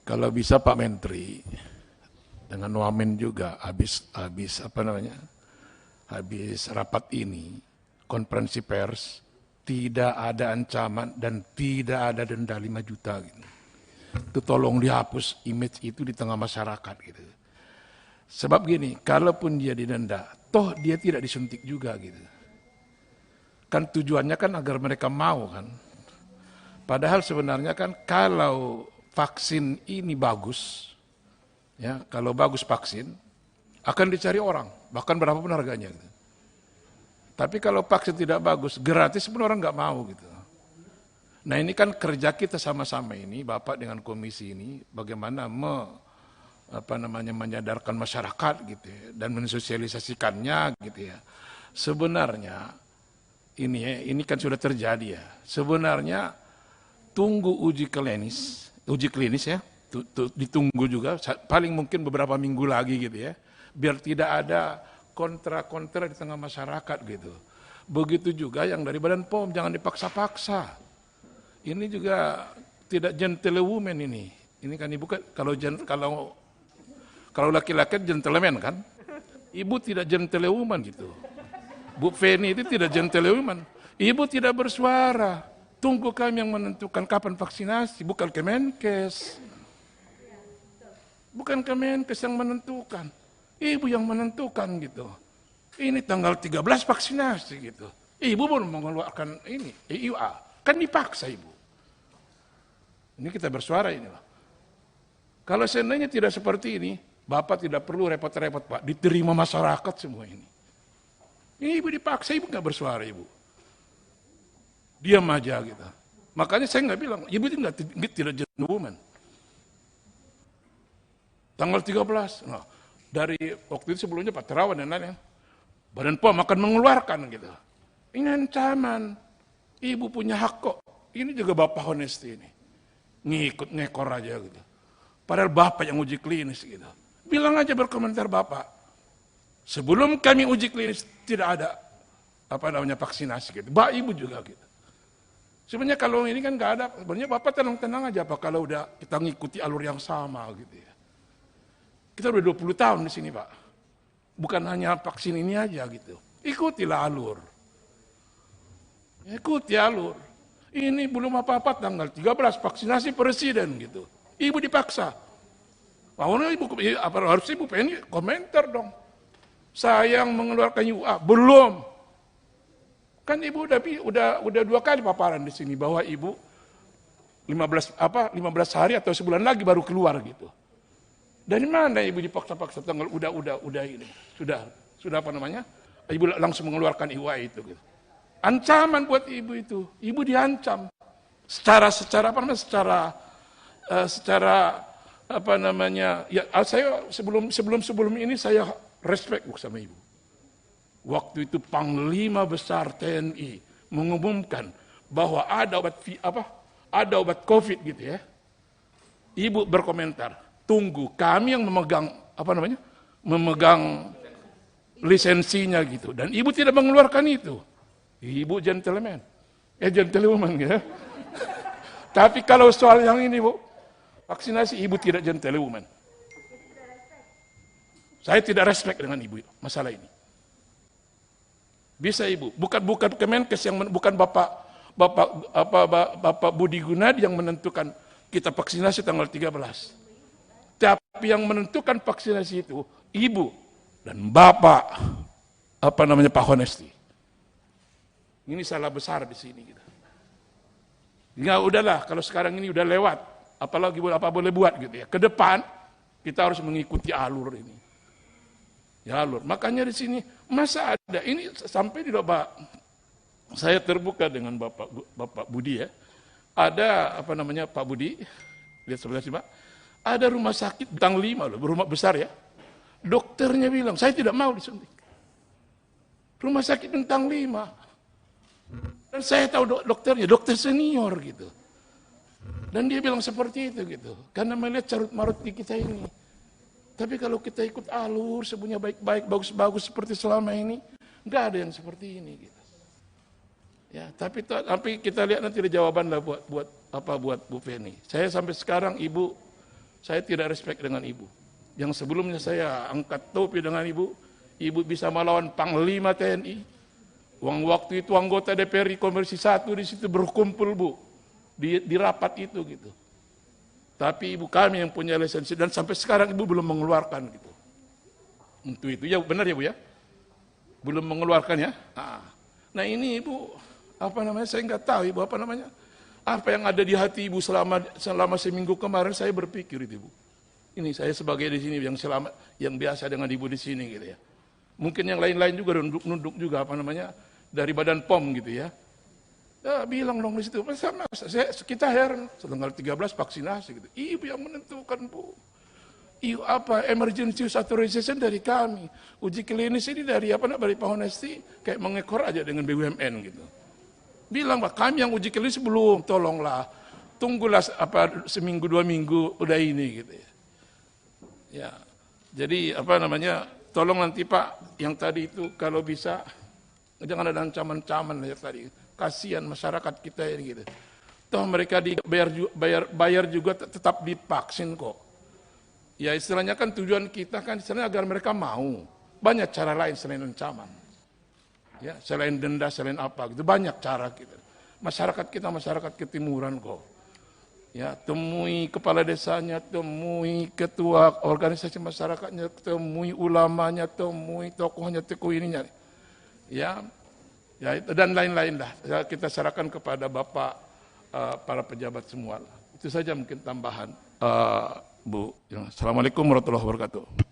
Kalau bisa Pak Menteri dengan Wamen juga habis rapat ini konferensi pers tidak ada ancaman dan tidak ada denda 5 juta gitu. Itu tolong dihapus image itu di tengah masyarakat gitu. Sebab gini, kalaupun dia didenda, toh dia tidak disuntik juga gitu. Kan tujuannya kan agar mereka mau kan. Padahal sebenarnya kan kalau vaksin ini bagus, ya kalau bagus vaksin, akan dicari orang, bahkan berapapun harganya. Gitu. Tapi kalau vaksin tidak bagus, gratis pun orang nggak mau gitu. Nah ini kan kerja kita sama-sama ini, Bapak dengan komisi ini, bagaimana menyadarkan masyarakat gitu ya, dan mensosialisasikannya gitu ya. Sebenarnya ini kan sudah terjadi ya. Sebenarnya tunggu uji klinis ya, ditunggu juga, paling mungkin beberapa minggu lagi gitu ya, biar tidak ada kontra-kontra di tengah masyarakat gitu. Begitu juga yang dari Badan POM, jangan dipaksa-paksa. Ini juga tidak gentlewoman ini. Ini kan ibu kan kalau laki-laki gentleman kan, ibu tidak gentlewoman gitu. Bu Feni itu tidak gentlewoman. Ibu tidak bersuara. Tunggu kami yang menentukan kapan vaksinasi, bukan Kemenkes. Bukan Kemenkes yang menentukan. Ibu yang menentukan gitu. Ini tanggal 13 vaksinasi gitu. Ibu belum mengeluarkan ini, EUA. Kan dipaksa ibu. Ini kita bersuara ini loh. Kalau seandainya tidak seperti ini, Bapak tidak perlu repot-repot Pak. Diterima masyarakat semua ini. Ini ibu dipaksa, ibu nggak bersuara ibu. Diam aja gitu. Makanya saya nggak bilang, ibu tidak gentlewoman. Tanggal 13, nah, dari waktu itu sebelumnya Pak Terawan dan lain-lain, Badan POM akan mengeluarkan gitu. Ini ancaman, ibu punya hak kok. Ini juga Bapak honesty ini. Ngikut ngekor aja gitu. Padahal Bapak yang uji klinis gitu. Bilang aja berkomentar Bapak. Sebelum kami uji klinis tidak ada vaksinasi gitu. Bapak ibu juga gitu. Sebenarnya kalau ini kan nggak ada, sebenarnya Bapak tenang-tenang aja Pak kalau udah kita ngikuti alur yang sama gitu ya. Kita udah 20 tahun di sini Pak. Bukan hanya vaksin ini aja gitu. Ikutilah alur. Ikuti alur. Ini belum apa-apa tanggal 13 vaksinasi presiden gitu. Ibu dipaksa. Harus ibu pengen komentar dong. Saya yang mengeluarkan UA belum. Kan ibu udah 2 kali paparan di sini bahwa ibu 15 hari atau sebulan lagi baru keluar gitu. Dari mana ibu dipaksa-paksa tanggal udah ini. Sudah Ibu langsung mengeluarkan IUA itu gitu. Ancaman buat ibu itu. Ibu diancam. Secara saya sebelum ini saya respect sama ibu. Waktu itu Panglima Besar TNI mengumumkan bahwa ada obat COVID gitu ya. Ibu berkomentar, tunggu kami yang memegang lisensinya gitu. Dan ibu tidak mengeluarkan itu. Ibu gentlewoman ya. Tapi kalau soal yang ini Bu, vaksinasi ibu tidak gentlewoman. Saya tidak respect dengan ibu masalah ini. Bisa ibu, bukan Kemenkes yang bukan Bapak Budi Gunadi yang menentukan kita vaksinasi tanggal 13. Tapi yang menentukan vaksinasi itu ibu dan Bapak Pak Honesty. Ini salah besar di sini gitu. Ya udahlah, kalau sekarang ini udah lewat, apalagi apa boleh buat gitu ya. Ke depan kita harus mengikuti alur ini. Ya alur. Makanya di sini masa ada ini sampai di Bapak saya terbuka dengan Bapak Budi ya. Ada Pak Budi, lihat sebelah sini Pak. Ada rumah sakit bintang 5 loh, rumah besar ya. Dokternya bilang, saya tidak mau disuntik. Rumah sakit bintang 5. Dan saya tahu dokternya, dokter senior gitu. Dan dia bilang seperti itu gitu. Karena melihat carut marut di kita ini. Tapi kalau kita ikut alur, semuanya baik-baik, bagus-bagus seperti selama ini, nggak ada yang seperti ini gitu. Ya, tapi kita lihat nanti ada jawaban lah buat Bu Feni. Saya sampai sekarang ibu saya tidak respect dengan ibu. Yang sebelumnya saya angkat topi dengan ibu bisa melawan Panglima TNI. Waktu itu anggota DPR Komisi 1 di situ berkumpul, Bu, di rapat itu gitu. Tapi ibu kami yang punya lisensi dan sampai sekarang ibu belum mengeluarkan gitu. Untuk itu ya benar ya Bu ya, belum mengeluarkan ya. Nah ini ibu saya nggak tahu ibu apa yang ada di hati ibu selama seminggu kemarin. Saya berpikir itu ibu. Ini saya sebagai di sini yang biasa dengan ibu di sini gitu ya. Mungkin yang lain-lain juga nunduk juga dari Badan POM gitu ya. Ya bilang dong di situ. Kita heran tanggal 13 vaksinasi gitu. Ibu yang menentukan Bu. Emergency use authorization dari kami. Uji klinis ini dari Pak Honesti kayak mengekor aja dengan BUMN gitu. Bilang Pak, kami yang uji klinis belum, tolonglah. Tunggulah seminggu 2 minggu udah ini gitu ya. Ya. Jadi tolong nanti Pak yang tadi itu kalau bisa jangan ada ancaman-ancaman ya tadi. Kasihan masyarakat kita ini gitu. Toh mereka bayar juga tetap divaksin kok. Ya istilahnya kan tujuan kita kan istilahnya agar mereka mau. Banyak cara lain selain ancaman. Ya, selain denda, selain apa gitu. Banyak cara kita. Masyarakat kita masyarakat ketimuran kok. Ya, temui kepala desanya, temui ketua organisasi masyarakatnya, temui ulamanya, temui tokohnya, tokoh ininya. Ya, dan lain-lain lah. Ya, kita serahkan kepada Bapak para pejabat semua. Itu saja mungkin tambahan. Bu. Assalamualaikum warahmatullahi wabarakatuh.